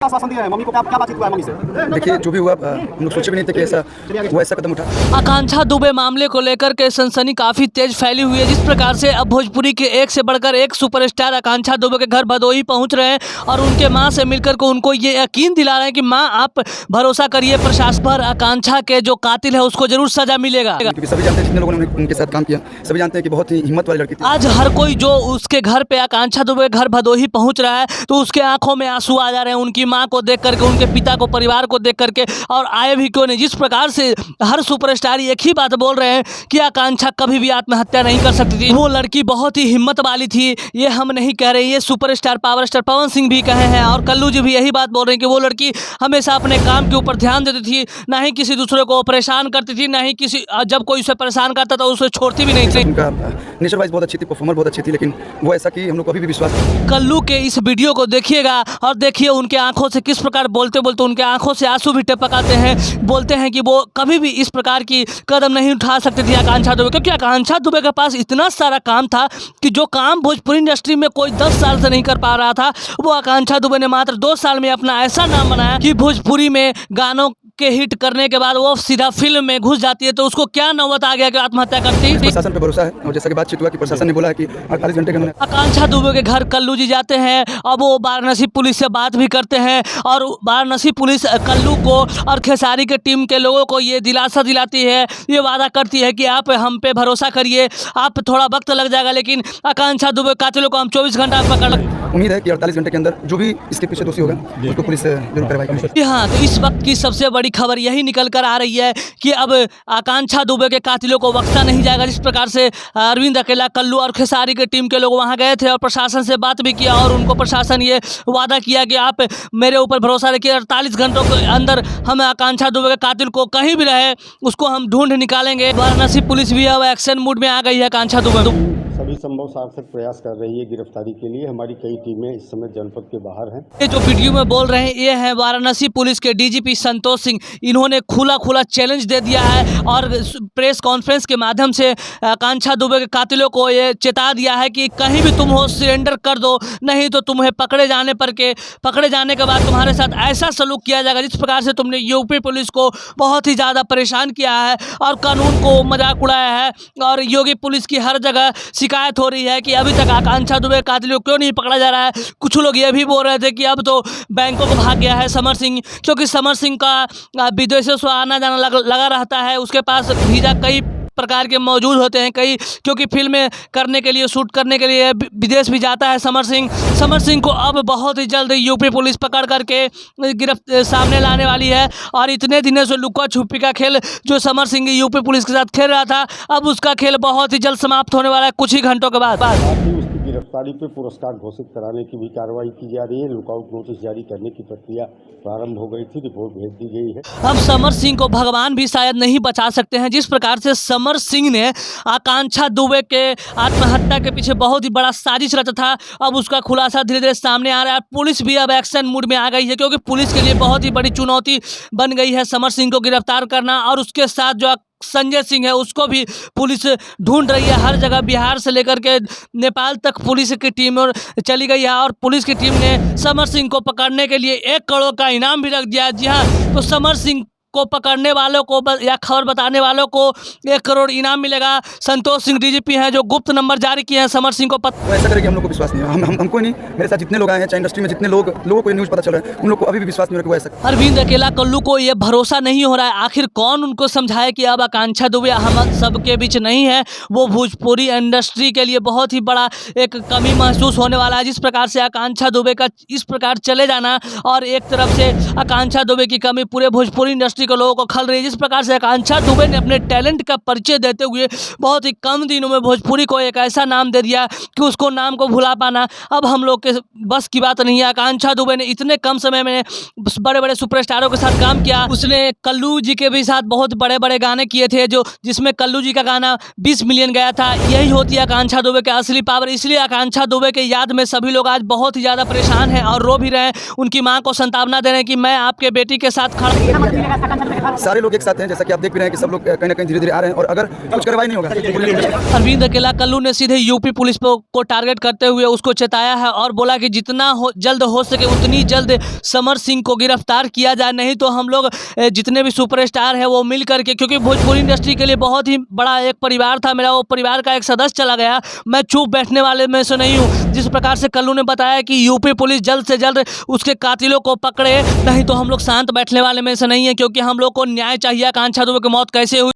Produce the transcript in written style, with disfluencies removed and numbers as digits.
आश्वासन दिया है मम्मी को? क्या क्या बातचीत हुआ है मम्मी से? देखिए जो भी हुआ हम लोग सोचे भी नहीं थे कि वो ऐसा कदम उठा। आकांक्षा दुबे मामले को लेकर के सनसनी काफी तेज फैली हुई है। जिस प्रकार से अब भोजपुरी के एक से बढ़कर एक सुपरस्टार आकांक्षा दुबे के घर भदोही पहुंच रहे हैं और उनके मां से मिलकर के उनको ये यकीन दिला रहे हैं कि मां आप भरोसा करिए, प्रशासन पर आकांक्षा के जो कातिल है उसको जरूर सजा मिलेगा। क्योंकि सभी जानते हैं, जितने लोगों ने उनके साथ काम किया सभी जानते हैं कि बहुत ही हिम्मत वाली लड़की थी। आज हर कोई जो उसके घर पे आकांक्षा दुबे घर भदोही पहुंच रहा है तो उसके आंखों में आंसू आ जा रहे हैं, उनकी मां को देख करके, उनके पिता को, परिवार को देख करके। और आए भी क्यों नहीं। जिस प्रकार से हर सुपरस्टार एक ही बात बोल रहे हैं कि आकांक्षा कभी भी आत्महत्या नहीं कर सकती थी, वो लड़की बहुत ही हिम्मत वाली थी। ये हम नहीं कह रहे, ये superstar power star Pawan Singh भी कहे हैं और कल्लू जी भी यही बात बोल रहे हैं कि वो लड़की हमेशा अपने काम के ऊपर ध्यान देती थी, ना ही किसी दूसरे को परेशान करती थी, ना ही किसी जब कोई उसे परेशान करता तो उसे छोड़ती भी नहीं थी। उनका नेचर वाइज बहुत अच्छी थी, परफॉर्मर बहुत अच्छी थी, लेकिन वो ऐसा कि हम लोग को अभी भी विश्वास। कल्लू के इस वीडियो को देखिएगा और देखिए उनके आंखों से किस प्रकार बोलते बोलते उनके आंखों से आंसू भी टपकाते हैं। बोलते हैं कि वो कभी भी इस प्रकार की कदम नहीं उठा सकती थी आकांक्षा दुबे, क्योंकि आकांक्षा दुबे के पास इतना सारा काम था कि जो काम भोजपुरी इंडस्ट्री में कोई 10 साल से नहीं कर पा रहा था, वो आकांक्षा दुबे ने मात्र 2 साल में अपना ऐसा नाम बनाया कि भोजपुरी में गानों के हिट करने के बाद वो सीधा फिल्म में घुस जाती है। तो उसको क्या नौबत आ गया कि आत्महत्या करती। प्रशासन पे भरोसा है और जैसा कि बातचीत हुआ कि प्रशासन ने बोला है कि 48 घंटे के अंदर आकांक्षा दुबे के घर कल्लू जी जाते हैं और वो वाराणसी पुलिस से बात भी करते हैं और वाराणसी पुलिस कल्लू को और खेसारी के टीम के लोगों को ये दिलासा दिलाती है, ये वादा करती है कि आप हम पे भरोसा करिए, आप थोड़ा वक्त लग जाएगा लेकिन आकांक्षा दुबे कातिलों को हम 24 घंटा पकड़। उम्मीद है कि 48 घंटे के अंदर जो भी इसके पीछे दोषी होगा उसको पुलिस जरूर कार्रवाई। हाँ, तो इस वक्त की सबसे बड़ी खबर यही निकल कर आ रही है कि अब आकांक्षा दुबे के कातिलों को बख्शा नहीं जाएगा। जिस प्रकार से अरविंद अकेला, कल्लू और खेसारी के टीम के लोग वहां गए थे और प्रशासन से बात भी किया और उनको प्रशासन ये वादा किया कि आप मेरे ऊपर भरोसा रखिए, 48 घंटों के अंदर हम आकांक्षा दुबे के कातिल को कहीं भी रहे उसको हम ढूंढ निकालेंगे। वाराणसी पुलिस भी अब एक्शन मूड में आ गई है। आकांक्षा दुबे सभी संभव सार्थक प्रयास कर रही है गिरफ्तारी के लिए। हमारी कई टीमें इस समय जनपद के बाहर हैं। ये जो वीडियो में बोल रहे हैं ये है वाराणसी पुलिस के डीजीपी संतोष सिंह। इन्होंने खुला चैलेंज दे दिया है और प्रेस कॉन्फ्रेंस के माध्यम से आकांक्षा दुबे के कातिलों को ये चेता दिया है कि कहीं भी तुम हो सरेंडर कर दो, नहीं तो तुम्हें पकड़े जाने के बाद तुम्हारे साथ ऐसा सलूक किया जाएगा जिस प्रकार से तुमने यूपी पुलिस को बहुत ही ज़्यादा परेशान किया है और कानून को मजाक उड़ाया है। और योगी पुलिस की हर जगह शिकायत हो रही है कि अभी तक आकांक्षा दुबे कातिलों क्यों नहीं पकड़ा जा रहा है। कुछ लोग ये भी बोल रहे थे कि अब तो बैंकों को भाग गया है समर सिंह, क्योंकि समर सिंह का विदेशों से आना जाना लगा रहता है। उसके पास वीज़ा कई प्रकार के मौजूद होते हैं, कई, क्योंकि फिल्में करने के लिए, शूट करने के लिए विदेश भी जाता है समर सिंह को अब बहुत ही जल्द यूपी पुलिस पकड़ करके सामने लाने वाली है। और इतने दिनों से लुका छुपी का खेल जो समर सिंह यूपी पुलिस के साथ खेल रहा था, अब उसका खेल बहुत ही जल्द समाप्त होने वाला है कुछ ही घंटों के बाद। उसकी गिरफ्तारी पे पुरस्कार घोषित कराने की भी कार्रवाई की जा रही है। लुकआउट नोटिस जारी करने की प्रक्रिया प्रारंभ हो गई थी, रिपोर्ट भेज दी गई है। अब समर सिंह को भगवान भी शायद नहीं बचा सकते हैं। जिस प्रकार से समर सिंह ने आकांक्षा दुबे के आत्महत्या के पीछे बहुत ही बड़ा साजिश रचा था, अब उसका खुलासा धीरे धीरे सामने आ रहा है। पुलिस भी अब एक्शन मूड में आ गई है, क्योंकि पुलिस के लिए बहुत ही बड़ी चुनौती बन गई है समर सिंह को गिरफ्तार करना। और उसके साथ जो संजय सिंह है उसको भी पुलिस ढूंढ रही है हर जगह, बिहार से लेकर के नेपाल तक पुलिस की टीम चली गई है और पुलिस की टीम ने समर सिंह को पकड़ने के लिए 1 करोड़ का इनाम भी रख दिया। जी हाँ, तो समर सिंह को पकड़ने वालों को या खबर बताने वालों को 1 करोड़ इनाम मिलेगा। संतोष सिंह डीजीपी हैं जो गुप्त नंबर जारी किए हैं समर सिंह को वो ऐसा करें कि हम लोग को विश्वास नहीं है। हमको नहीं, मेरे साथ जितने लोग आए हैं, चाहे इंडस्ट्री में जितने लोगों को न्यूज़ पता चल रहा है, उन लोग को अभी भी विश्वास नहीं हो रहा कि वो ऐसा। अरविंद अकेला, कल्लू को ये भरोसा नहीं हो रहा है, आखिर कौन उनको समझाए कि अब आकांक्षा दुबे हम सबके बीच नहीं है। वो भोजपुरी इंडस्ट्री के लिए बहुत ही बड़ा एक कमी महसूस होने वाला है। जिस प्रकार से आकांक्षा दुबे का इस प्रकार चले जाना और एक तरफ से आकांक्षा दुबे की कमी पूरे भोजपुरी इंडस्ट्री के लोगों को खल रही है। जिस प्रकार से आकांक्षा दुबे ने अपने टैलेंट का परिचय देते हुए बहुत ही कम दिनों में भोजपुरी को एक ऐसा नाम दे दिया कि उसको नाम को भुला पाना अब हम लोग के बस की बात नहीं है। आकांक्षा दुबे ने इतने कम समय में बड़े बड़े सुपरस्टारों के साथ काम किया। उसने कल्लू जी के भी साथ बहुत बड़े बड़े गाने किए थे, जो जिसमें कल्लू जी का गाना 20 मिलियन गया था। यही होती है आकांक्षा दुबे की असली पावर। इसलिए आकांक्षा दुबे के याद में सभी लोग आज बहुत ही ज़्यादा परेशान हैं और रो भी रहे हैं। उनकी माँ को सांत्वना दे रहे हैं कि मैं आपके बेटी के साथ खड़ा। सारे लोग एक साथ हैं, जैसा कि आप देख भी रहे हैं कि सब लोग कहीं ना कहीं धीरे धीरे आ रहे हैं, और अगर कुछ कार्रवाई नहीं होगा तो पूरी अरविंद अकेला कल्लू ने सीधे यूपी पुलिस को टारगेट करते हुए उसको चेताया है और बोला कि जितना जल्द हो सके उतनी जल्द समर सिंह को गिरफ्तार किया जाए, नहीं तो हम लोग जितने भी सुपरस्टार हैं वो मिल करके, क्योंकि भोजपुरी इंडस्ट्री के लिए बहुत ही बड़ा एक परिवार था, मेरा वो परिवार का एक सदस्य चला गया, मैं चुप बैठने वाले में से नहीं हूँ। जिस प्रकार से कल्लू ने बताया कि यूपी पुलिस जल्द से जल्द उसके कातिलों को पकड़े, नहीं तो हम लोग शांत बैठने वाले में से नहीं है, क्योंकि हम लोग को न्याय चाहिए। आकांक्षा दुबे की मौत कैसे हुई